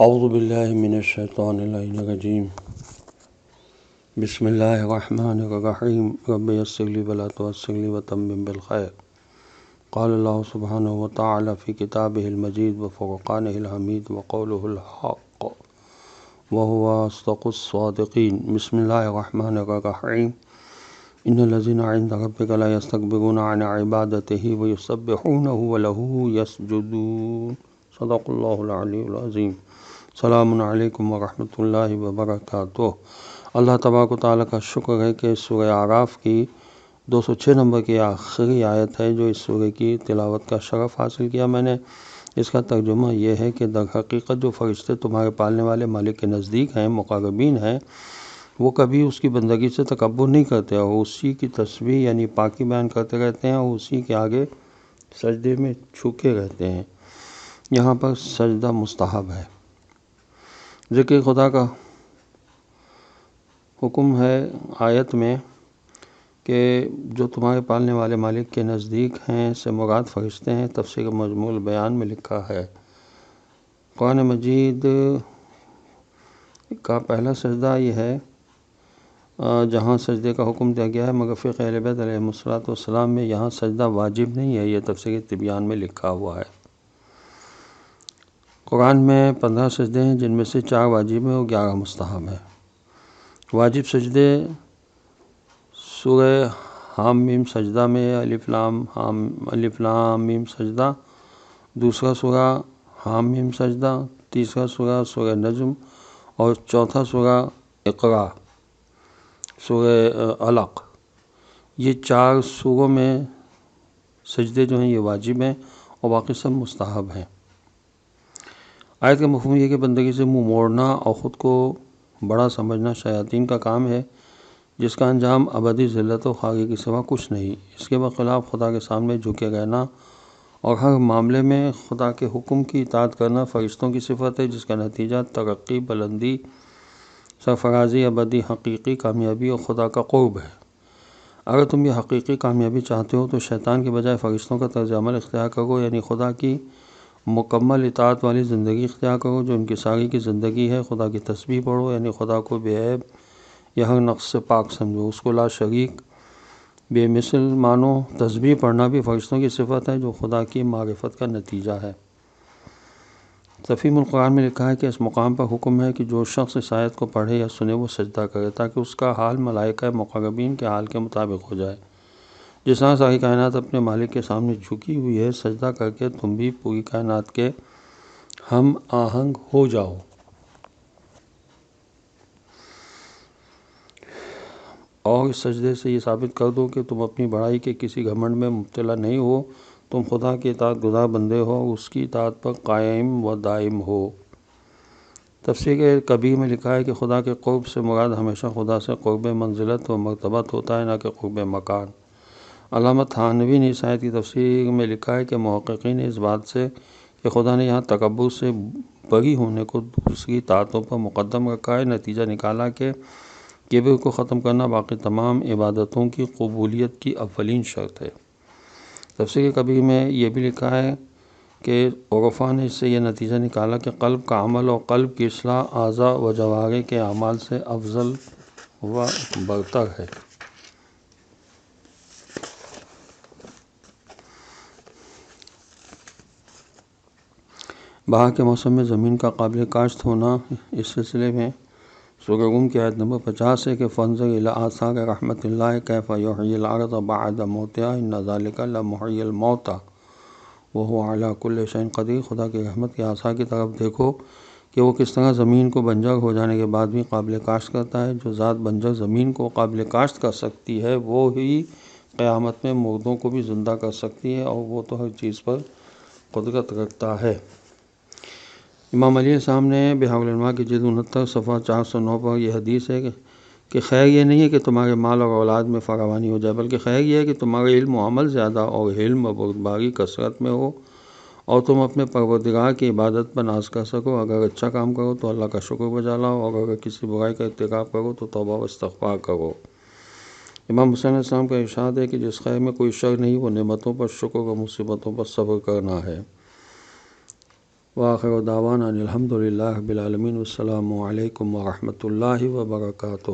اعوذ باللہ من الشیطان الرجیم بسم اللہ الرحمن الرحیم رب یسر لی ولا تعسر لی وتمم بالخیر قال اللہ سبحانہ وتعالی فی کتابہ المجید وفرقانہ الحمید وقولہ الحق وہو اصدق الصادقین بسم اللہ الرحمن الرحیم ان الذین عند ربک لا یستکبرون عن عبادتہ ویسبحونہ ولہ یسجدون صدق اللہ العلی العظیم۔ السلام علیکم ورحمۃ اللہ وبرکاتہ۔ اللہ تبارک و تعالیٰ کا شکر ہے کہ سورہ اعراف کی 206 نمبر کی آخری آیت ہے جو اس سورہ کی تلاوت کا شرف حاصل کیا میں نے۔ اس کا ترجمہ یہ ہے کہ در حقیقت جو فرشتے تمہارے پالنے والے مالک کے نزدیک ہیں، مقربین ہیں، وہ کبھی اس کی بندگی سے تکبر نہیں کرتے اور اسی کی تسبیح یعنی پاکی بیان کرتے رہتے ہیں اور اسی کے آگے سجدے میں جھکے رہتے ہیں۔ یہاں پر سجدہ مستحب ہے۔ ذکر خدا کا حکم ہے آیت میں کہ جو تمہارے پالنے والے مالک کے نزدیک ہیں سے مراد فرشتے ہیں۔ تفسیر مجموع البیان میں لکھا ہے قرآن مجید کا پہلا سجدہ یہ ہے جہاں سجدے کا حکم دیا گیا ہے، مگر فقہ اہل بیت علیہم السلام میں یہاں سجدہ واجب نہیں ہے، یہ تفسیر تبیان میں لکھا ہوا ہے۔ قرآن میں 15 سجدے ہیں جن میں سے 4 واجب ہیں اور 11 مستحب ہیں۔ واجب سجدے سورہ حم میم سجدہ میں الف لام میم سجدہ، دوسرا سورہ حم میم سجدہ، تیسرا سورہ نجم اور چوتھا سورہ اقرا سورہ علق۔ یہ 4 سوروں میں سجدے جو ہیں یہ واجب ہیں اور باقی سب مستحب ہیں۔ آیت کا مفہوم یہ کہ بندگی سے منہ موڑنا اور خود کو بڑا سمجھنا شیاطین کا کام ہے جس کا انجام ابدی ذلت و خاکی کے سوا کچھ نہیں۔ اس کے برخلاف خدا کے سامنے جھکے رہنا اور ہر معاملے میں خدا کے حکم کی اطاعت کرنا فرشتوں کی صفت ہے جس کا نتیجہ ترقی، بلندی، سرفرازی، ابدی حقیقی کامیابی اور خدا کا قرب ہے۔ اگر تم یہ حقیقی کامیابی چاہتے ہو تو شیطان کے بجائے فرشتوں کا طرز عمل اختیار کرو، یعنی خدا کی مکمل اطاعت والی زندگی اختیار کرو جو انکساری کی زندگی ہے۔ خدا کی تسبیح پڑھو، یعنی خدا کو بے عیب یا ہر نقص سے پاک سمجھو، اس کو لا شریک بے مثل مانو۔ تسبیح پڑھنا بھی فرشتوں کی صفت ہے جو خدا کی معرفت کا نتیجہ ہے۔ تفہیم القرآن میں لکھا ہے کہ اس مقام پر حکم ہے کہ جو شخص اس آیت کو پڑھے یا سنے وہ سجدہ کرے تاکہ اس کا حال ملائکہ مقربین کے حال کے مطابق ہو جائے۔ جس طرح ساری کائنات اپنے مالک کے سامنے جھکی ہوئی ہے، سجدہ کر کے تم بھی پوری کائنات کے ہم آہنگ ہو جاؤ۔ اور اس سجدے سے یہ ثابت کر دو کہ تم اپنی بڑائی کے کسی گھمنڈ میں مبتلا نہیں ہو، تم خدا کے اطاعت گزار بندے ہو اور اس کی اطاعت پر قائم و دائم ہو۔ تفسیر کبیر میں لکھا ہے کہ خدا کے قرب سے مراد ہمیشہ خدا سے قرب منزلت و مرتبت ہوتا ہے، نہ کہ قرب مکان۔ علامہ تھانوی نے اس آیت کی تفسیر میں لکھا ہے کہ محققین نے اس بات سے کہ خدا نے یہاں تکبر سے بری ہونے کو دوسری طاعتوں پر مقدم رکھا ہے، نتیجہ نکالا کہ کبر کو ختم کرنا باقی تمام عبادتوں کی قبولیت کی اولین شرط ہے۔ تفسیر کبیر میں یہ بھی لکھا ہے کہ عرفاء نے اس سے یہ نتیجہ نکالا کہ قلب کا عمل اور قلب کی اصلاح اعضاء و جوارح کے اعمال سے افضل و برتر ہے۔ بہار کے موسم میں زمین کا قابل کاشت ہونا، اس سلسلے میں سورہ روم کی آیت نمبر 50 ہے کہ فانظر الی آثار رحمت اللہ کیف یحیی الارض بعد موتہا ان ذلک لمحیی الموتى وہو علی کل شیء قدیر۔ خدا کی رحمت کے آثار کی طرف دیکھو کہ وہ کس طرح زمین کو بنجر ہو جانے کے بعد بھی قابل کاشت کرتا ہے۔ جو ذات بنجر زمین کو قابل کاشت کر سکتی ہے وہ ہی قیامت میں مردوں کو بھی زندہ کر سکتی ہے اور وہ تو ہر چیز پر قدرت رکھتا ہے۔ امام علیہ السلام نے بحار الانوار کی جلد 69 صفحہ 409 پر یہ حدیث ہے کہ خیر یہ نہیں ہے کہ تمہارے مال اور اولاد میں فراوانی ہو جائے، بلکہ خیر یہ ہے کہ تمہارے علم و عمل زیادہ اور حلم و بردباری کثرت میں ہو اور تم اپنے پروردگار کی عبادت پر ناز کر سکو۔ اگر اچھا کام کرو تو اللہ کا شکر بجا لاؤ اور اگر کسی برائی کا ارتکاب کرو تو توبہ و استغفار کرو۔ امام حسین علیہ السلام کا ارشاد ہے کہ جس خیر میں کوئی شر نہیں وہ نعمتوں پر شکر اور مصیبتوں پر صبر کرنا ہے۔ وآخر دعوانا الحمد للہ رب العالمین. والسلام علیکم ورحمۃ اللہ وبرکاتہ.